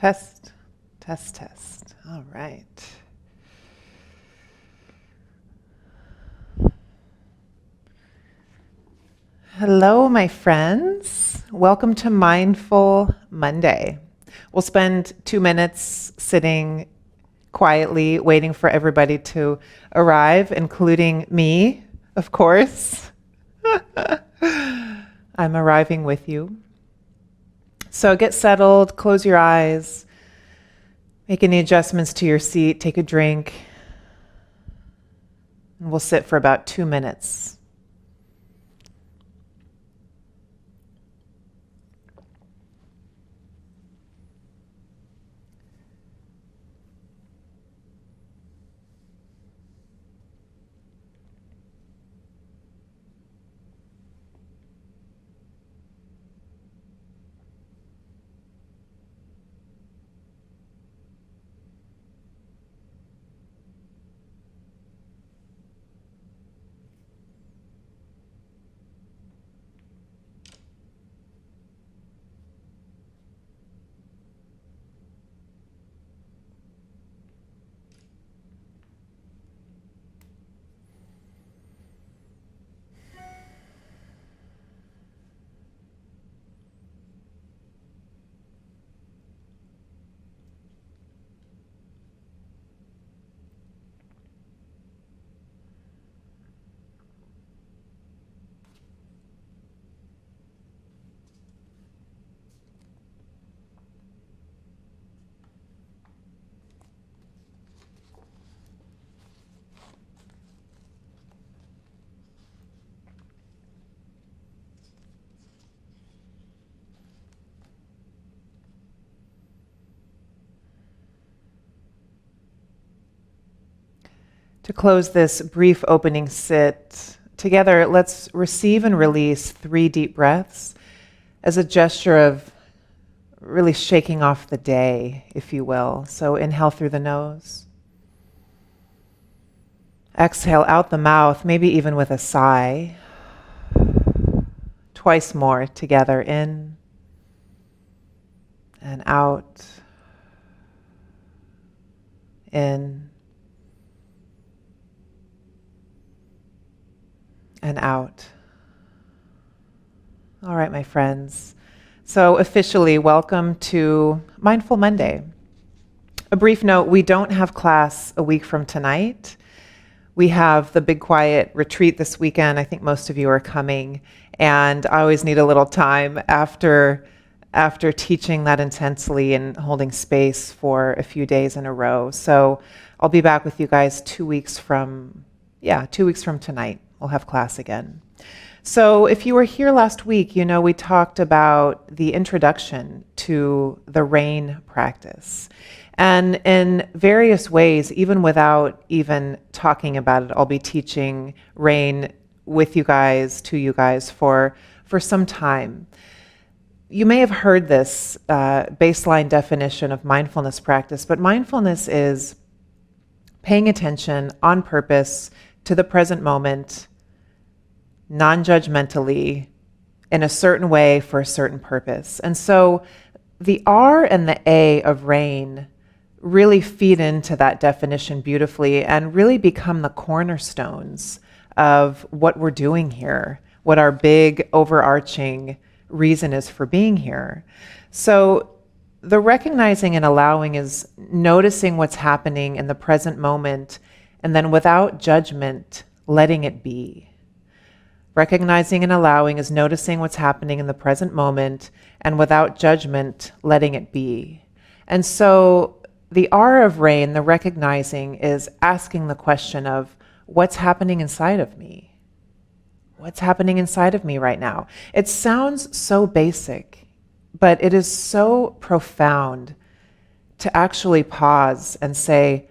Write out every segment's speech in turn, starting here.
Test, test, test. All right. Hello, my friends. Welcome to Mindful Monday. We'll spend 2 minutes sitting quietly waiting for everybody to arrive, including me, of course. I'm arriving with you. So get settled, close your eyes, make any adjustments to your seat, take a drink, and we'll sit for about 2 minutes. To close this brief opening sit, together let's receive and release 3 deep breaths as a gesture of really shaking off the day, if you will. So inhale through the nose. Exhale out the mouth, maybe even with a sigh. Twice more together, in and out, in and out. All right, my friends. So officially, welcome to Mindful Monday. A brief note, we don't have class a week from tonight. We have the Big Quiet retreat this weekend. I think most of you are coming. And I always need a little time after teaching that intensely and holding space for a few days in a row. So I'll be back with you guys 2 weeks from, 2 weeks from tonight. We'll have class again. So if you were here last week, you know we talked about the introduction to the RAIN practice. And in various ways, even without even talking about it, I'll be teaching RAIN with you guys, to you guys for some time. You may have heard this baseline definition of mindfulness practice, but mindfulness is paying attention on purpose to the present moment, non-judgmentally, in a certain way for a certain purpose. And so the R and the A of RAIN really feed into that definition beautifully and really become the cornerstones of what we're doing here, what our big overarching reason is for being here. So the recognizing and allowing is noticing what's happening in the present moment, and then without judgment, letting it be. Recognizing and allowing is noticing what's happening in the present moment, and without judgment, letting it be. And so the R of RAIN, the recognizing, is asking the question of what's happening inside of me? What's happening inside of me right now? It sounds so basic, but it is so profound to actually pause and say,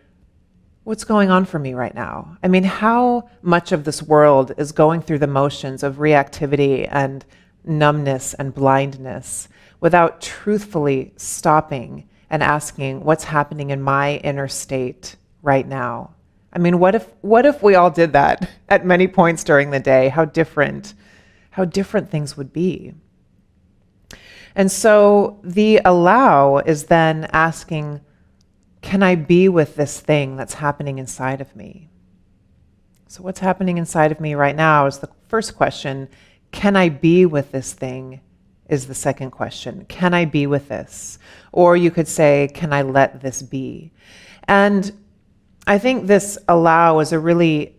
what's going on for me right now? I mean, how much of this world is going through the motions of reactivity and numbness and blindness without truthfully stopping and asking what's happening in my inner state right now? I mean, what if we all did that at many points during the day? How different things would be. And so the allow is then asking, can I be with this thing that's happening inside of me? So what's happening inside of me right now is the first question. Can I be with this thing is the second question. Can I be with this? Or you could say, can I let this be? And I think this allow is a really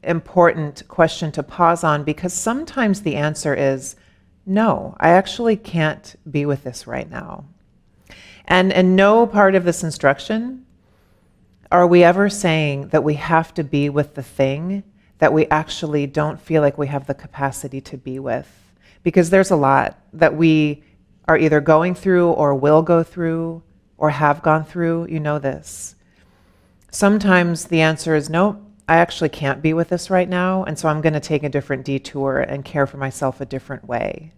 important question to pause on, because sometimes the answer is, no, I actually can't be with this right now. And in no part of this instruction are we ever saying that we have to be with the thing that we actually don't feel like we have the capacity to be with. Because there's a lot that we are either going through or will go through or have gone through. You know this. Sometimes the answer is, no, I actually can't be with this right now, and so I'm going to take a different detour and care for myself a different way.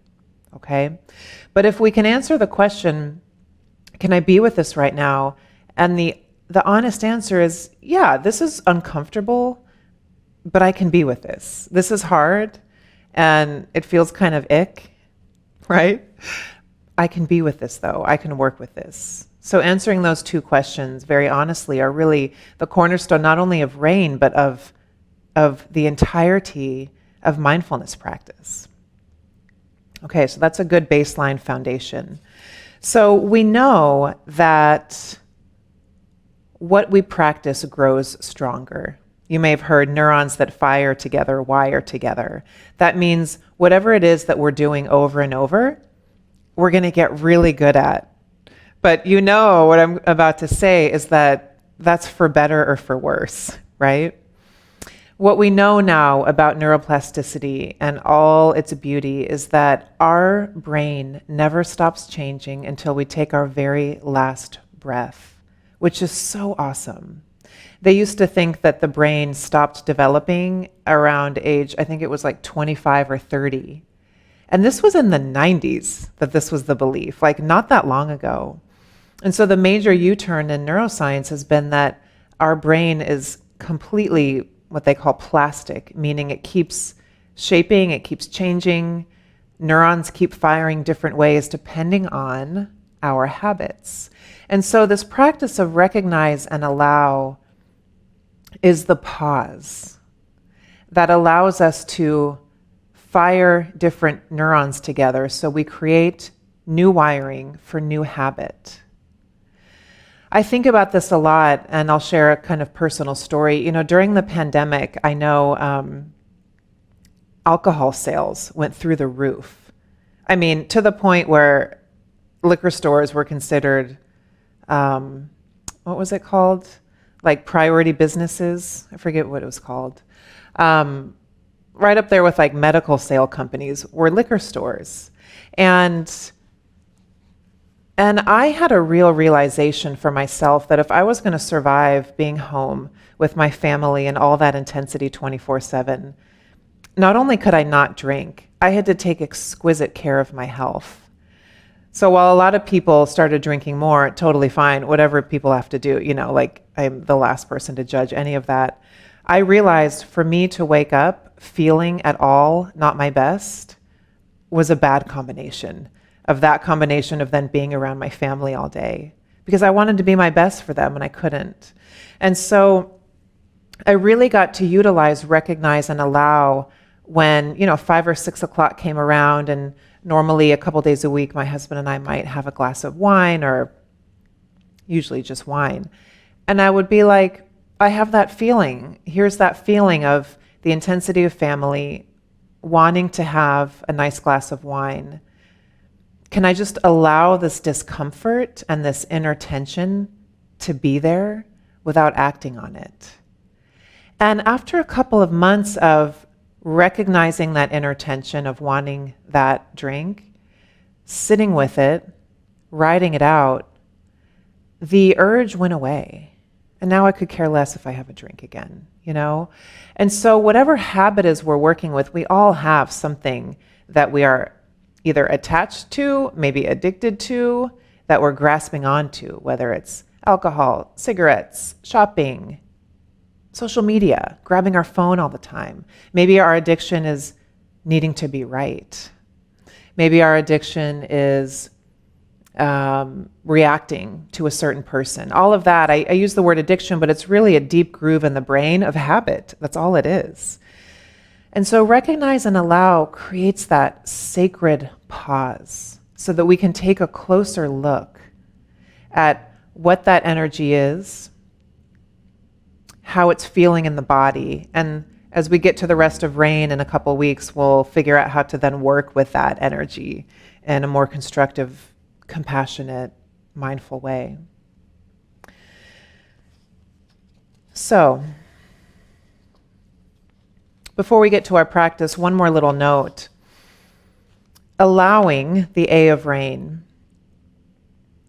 Okay? But if we can answer the question, can I be with this right now? And the honest answer is, yeah, this is uncomfortable, but I can be with this. This is hard, and it feels kind of ick, right? I can be with this, though. I can work with this. So answering those two questions very honestly are really the cornerstone not only of RAIN, but of the entirety of mindfulness practice. Okay, so that's a good baseline foundation. So we know that what we practice grows stronger. You may have heard neurons that fire together wire together. That means whatever it is that we're doing over and over, we're going to get really good at. But you know what I'm about to say is that that's for better or for worse, right? What we know now about neuroplasticity and all its beauty is that our brain never stops changing until we take our very last breath, which is so awesome. They used to think that the brain stopped developing around age, I think it was like 25 or 30. And this was in the 90s that this was the belief, like not that long ago. And so the major U-turn in neuroscience has been that our brain is completely what they call plastic, meaning it keeps shaping, it keeps changing. Neurons keep firing different ways depending on our habits. And so this practice of recognize and allow is the pause that allows us to fire different neurons together so we create new wiring for new habit. I think about this a lot, and I'll share a kind of personal story. You know, during the pandemic, I know alcohol sales went through the roof. I mean, to the point where liquor stores were considered, what was it called? Like priority businesses. I forget what it was called. Right up there with like medical sale companies were liquor stores. And I had a real realization for myself that if I was going to survive being home with my family and all that intensity 24/7, not only could I not drink, I had to take exquisite care of my health. So while a lot of people started drinking more, totally fine, whatever people have to do, you know, like I'm the last person to judge any of that. I realized for me to wake up feeling at all not my best was a bad combination of that combination of then being around my family all day, because I wanted to be my best for them and I couldn't. And so I really got to utilize, recognize, and allow when, 5 or 6 o'clock came around, and normally a couple days a week, my husband and I might have a glass of wine, or usually just wine. And I would be like, I have that feeling. Here's that feeling of the intensity of family, wanting to have a nice glass of wine. Can I just allow this discomfort and this inner tension to be there without acting on it? And after a couple of months of recognizing that inner tension of wanting that drink, sitting with it, writing it out, the urge went away. And now I could care less if I have a drink again, And so whatever habit is we're working with, we all have something that we are either attached to, maybe addicted to, that we're grasping onto, whether it's alcohol, cigarettes, shopping, social media, grabbing our phone all the time. Maybe our addiction is needing to be right. Maybe our addiction is reacting to a certain person. All of that, I use the word addiction, but it's really a deep groove in the brain of habit. That's all it is. And so recognize and allow creates that sacred pause so that we can take a closer look at what that energy is, how it's feeling in the body. And as we get to the rest of rain in a couple weeks, we'll figure out how to then work with that energy in a more constructive, compassionate, mindful way. So, before we get to our practice, one more little note. Allowing the A of rain.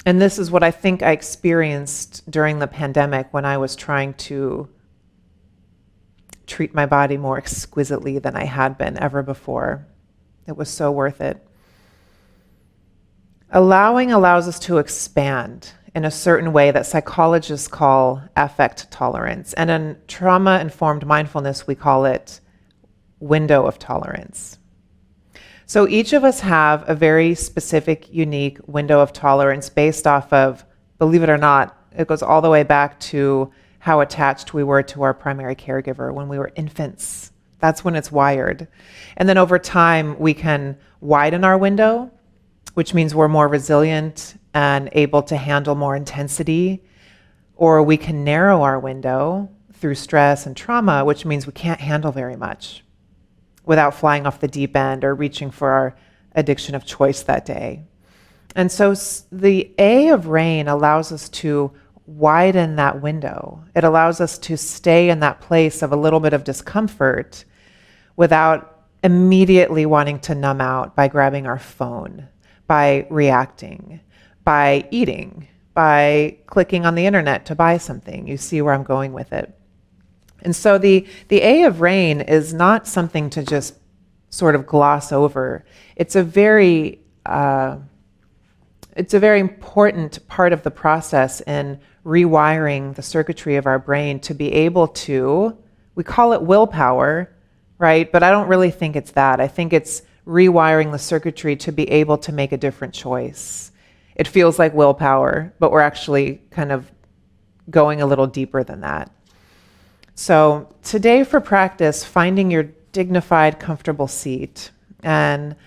And this is what I think I experienced during the pandemic when I was trying to treat my body more exquisitely than I had been ever before. It was so worth it. Allowing allows us to expand in a certain way that psychologists call affect tolerance. And in trauma-informed mindfulness, we call it window of tolerance. So each of us have a very specific, unique window of tolerance based off of, believe it or not, it goes all the way back to how attached we were to our primary caregiver when we were infants. That's when it's wired. And then over time, we can widen our window, which means we're more resilient and able to handle more intensity, or we can narrow our window through stress and trauma, which means we can't handle very much without flying off the deep end or reaching for our addiction of choice that day. And so the A of rain allows us to widen that window. It allows us to stay in that place of a little bit of discomfort without immediately wanting to numb out by grabbing our phone, by reacting, by eating, by clicking on the internet to buy something. You see where I'm going with it. And so the A of rain is not something to just sort of gloss over. It's a very important part of the process in rewiring the circuitry of our brain to be able to, we call it willpower, right? But I don't really think it's that. I think it's rewiring the circuitry to be able to make a different choice. It feels like willpower, but we're actually kind of going a little deeper than that. So today for practice, finding your dignified, comfortable seat. And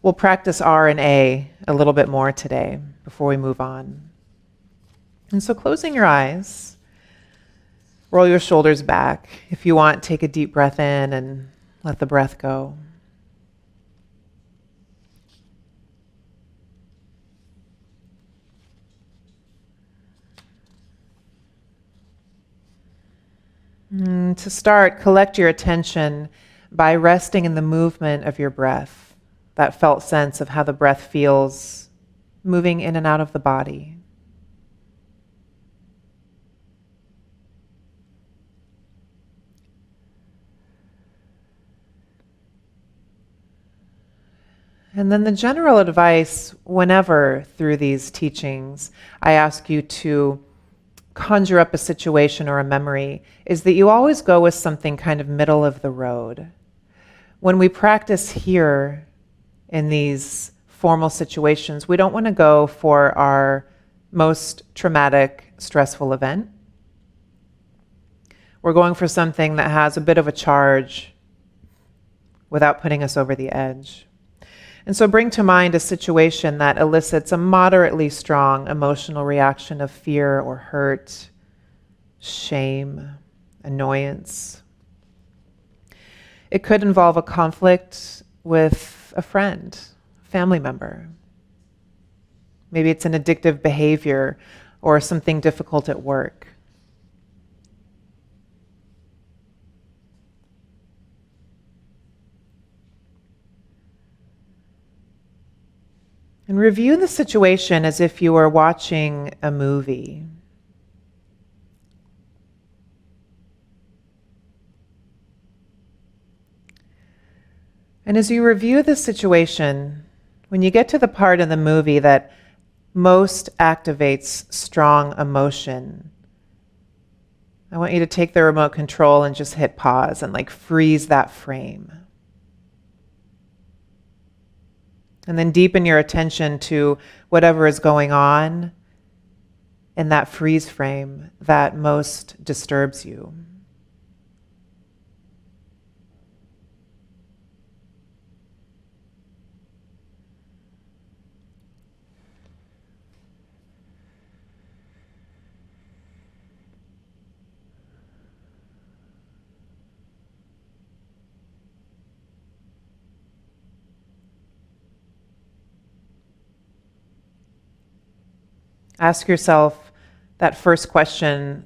we'll practice R and A a little bit more today before we move on. And so closing your eyes, roll your shoulders back. If you want, take a deep breath in and let the breath go. To start, collect your attention by resting in the movement of your breath, that felt sense of how the breath feels moving in and out of the body. And then the general advice, whenever through these teachings, I ask you to conjure up a situation or a memory, is that you always go with something kind of middle of the road. When we practice here in these formal situations, we don't want to go for our most traumatic, stressful event. We're going for something that has a bit of a charge without putting us over the edge. And so bring to mind a situation that elicits a moderately strong emotional reaction of fear or hurt, shame, annoyance. It could involve a conflict with a friend, family member. Maybe it's an addictive behavior or something difficult at work. And review the situation as if you were watching a movie. And as you review the situation, when you get to the part in the movie that most activates strong emotion, I want you to take the remote control and just hit pause and freeze that frame. And then deepen your attention to whatever is going on in that freeze frame that most disturbs you. Ask yourself that first question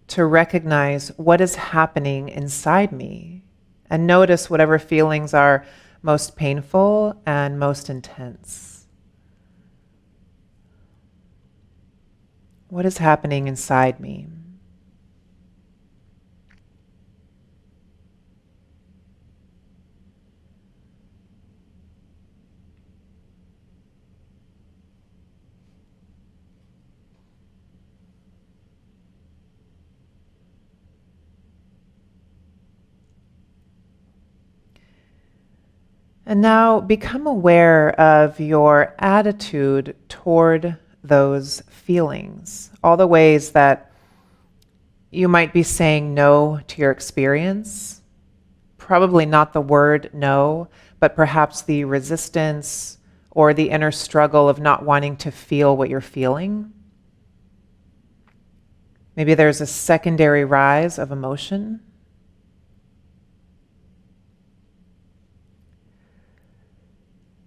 to recognize what is happening inside me and notice whatever feelings are most painful and most intense. What is happening inside me? And now become aware of your attitude toward those feelings, all the ways that you might be saying no to your experience. Probably not the word no, but perhaps the resistance or the inner struggle of not wanting to feel what you're feeling. Maybe there's a secondary rise of emotion.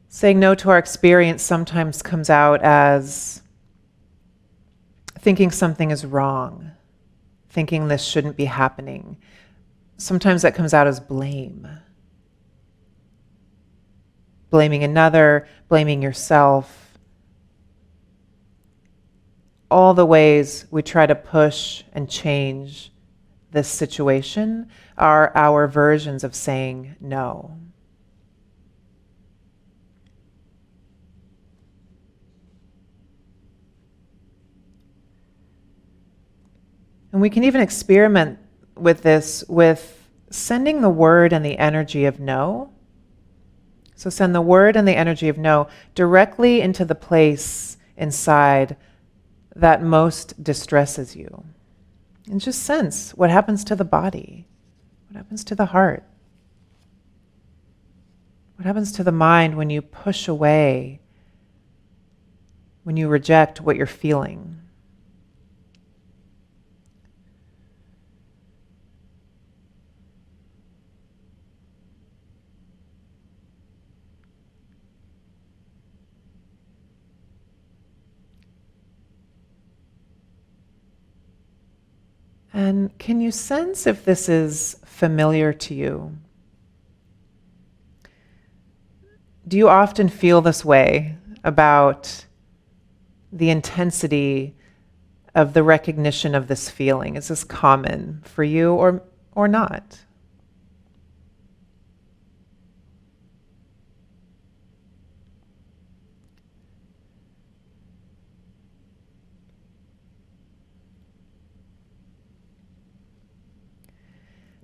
Saying no to our experience sometimes comes out as thinking something is wrong, thinking this shouldn't be happening. Sometimes that comes out as blame. Blaming another, blaming yourself. All the ways we try to push and change this situation are our versions of saying no. And we can even experiment with this with sending the word and the energy of no. So send the word and the energy of no directly into the place inside that most distresses you. And just sense what happens to the body, what happens to the heart, what happens to the mind when you push away, when you reject what you're feeling. And can you sense if this is familiar to you? Do you often feel this way about the intensity of the recognition of this feeling? Is this common for you or not?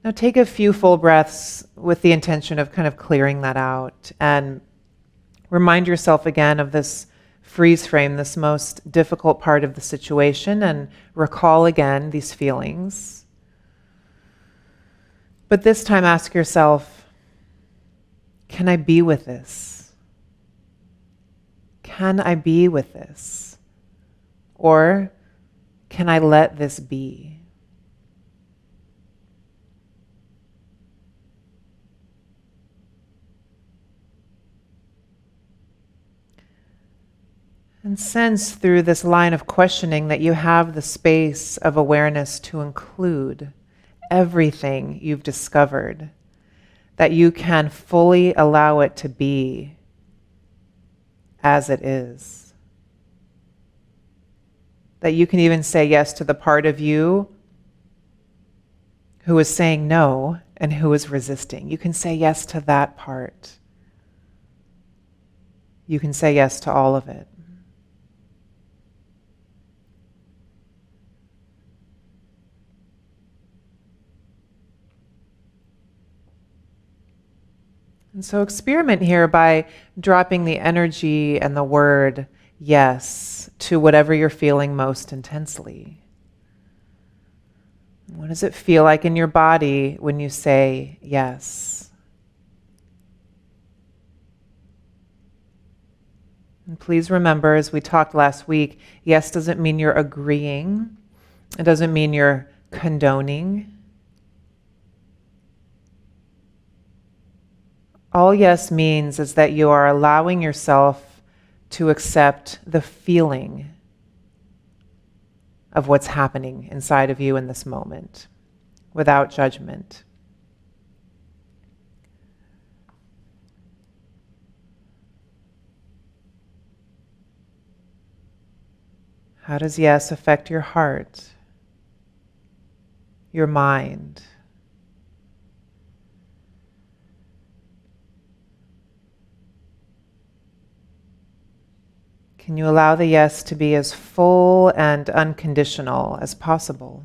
Now take a few full breaths with the intention of kind of clearing that out, and remind yourself again of this freeze frame, this most difficult part of the situation, and recall again these feelings. But this time ask yourself, can I be with this? Can I be with this? Or can I let this be? And sense through this line of questioning that you have the space of awareness to include everything you've discovered, that you can fully allow it to be as it is. That you can even say yes to the part of you who is saying no and who is resisting. You can say yes to that part. You can say yes to all of it. And so experiment here by dropping the energy and the word yes to whatever you're feeling most intensely. What does it feel like in your body when you say yes? And please remember, as we talked last week, yes doesn't mean you're agreeing. It doesn't mean you're condoning. All yes means is that you are allowing yourself to accept the feeling of what's happening inside of you in this moment, without judgment. How does yes affect your heart, your mind? Can you allow the yes to be as full and unconditional as possible?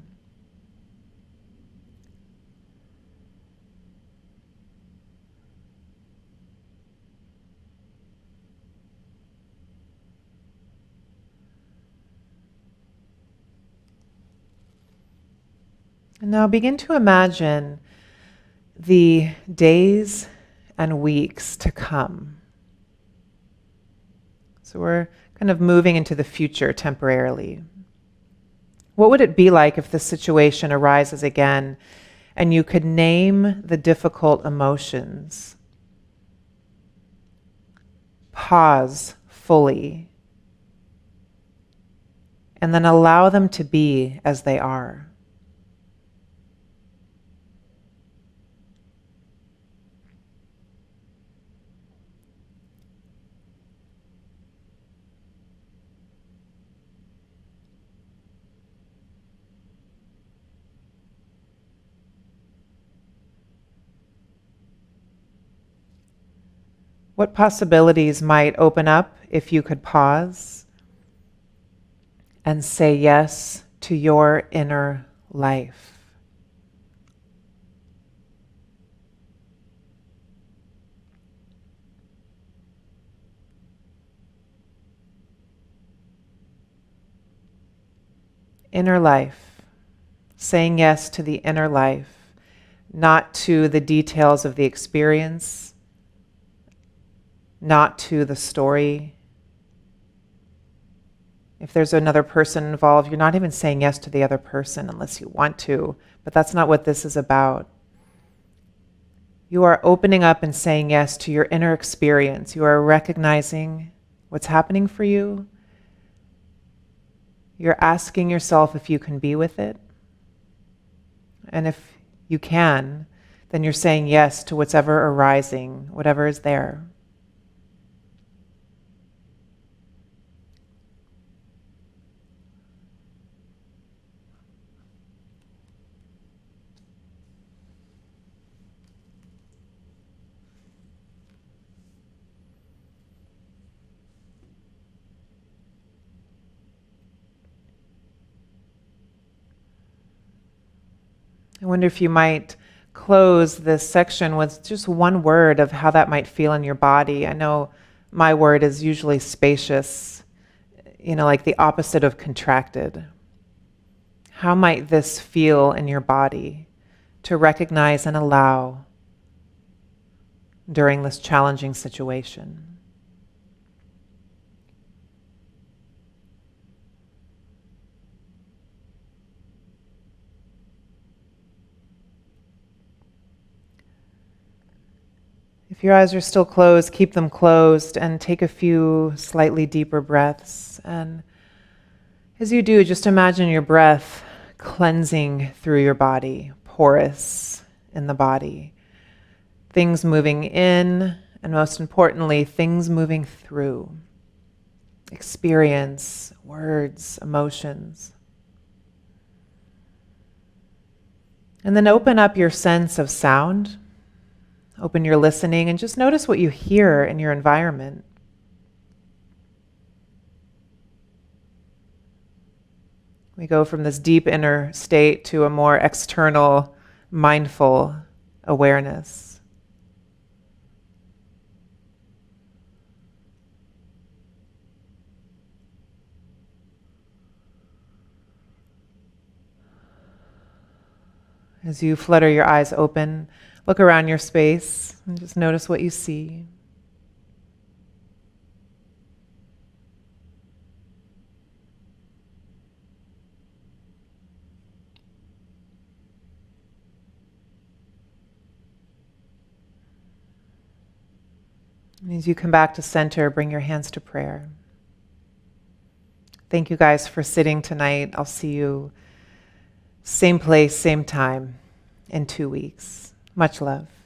And now begin to imagine the days and weeks to come. So we're kind of moving into the future temporarily. What would it be like if this situation arises again and you could name the difficult emotions? Pause fully and then allow them to be as they are. What possibilities might open up if you could pause and say yes to your inner life? Inner life, saying yes to the inner life, not to the details of the experience, not to the story. If there's another person involved, you're not even saying yes to the other person unless you want to, but that's not what this is about. You are opening up and saying yes to your inner experience. You are recognizing what's happening for you. You're asking yourself if you can be with it. And if you can, then you're saying yes to whatever arising, whatever is there. I wonder if you might close this section with just one word of how that might feel in your body. I know my word is usually spacious, like the opposite of contracted. How might this feel in your body to recognize and allow during this challenging situation? If your eyes are still closed, keep them closed and take a few slightly deeper breaths. And as you do, just imagine your breath cleansing through your body, porous in the body. Things moving in, and most importantly, things moving through. Experience, words, emotions. And then open up your sense of sound. Open your listening and just notice what you hear in your environment. We go from this deep inner state to a more external, mindful awareness. As you flutter your eyes open, look around your space and just notice what you see. And as you come back to center, bring your hands to prayer. Thank you guys for sitting tonight. I'll see you same place, same time in 2 weeks. Much love.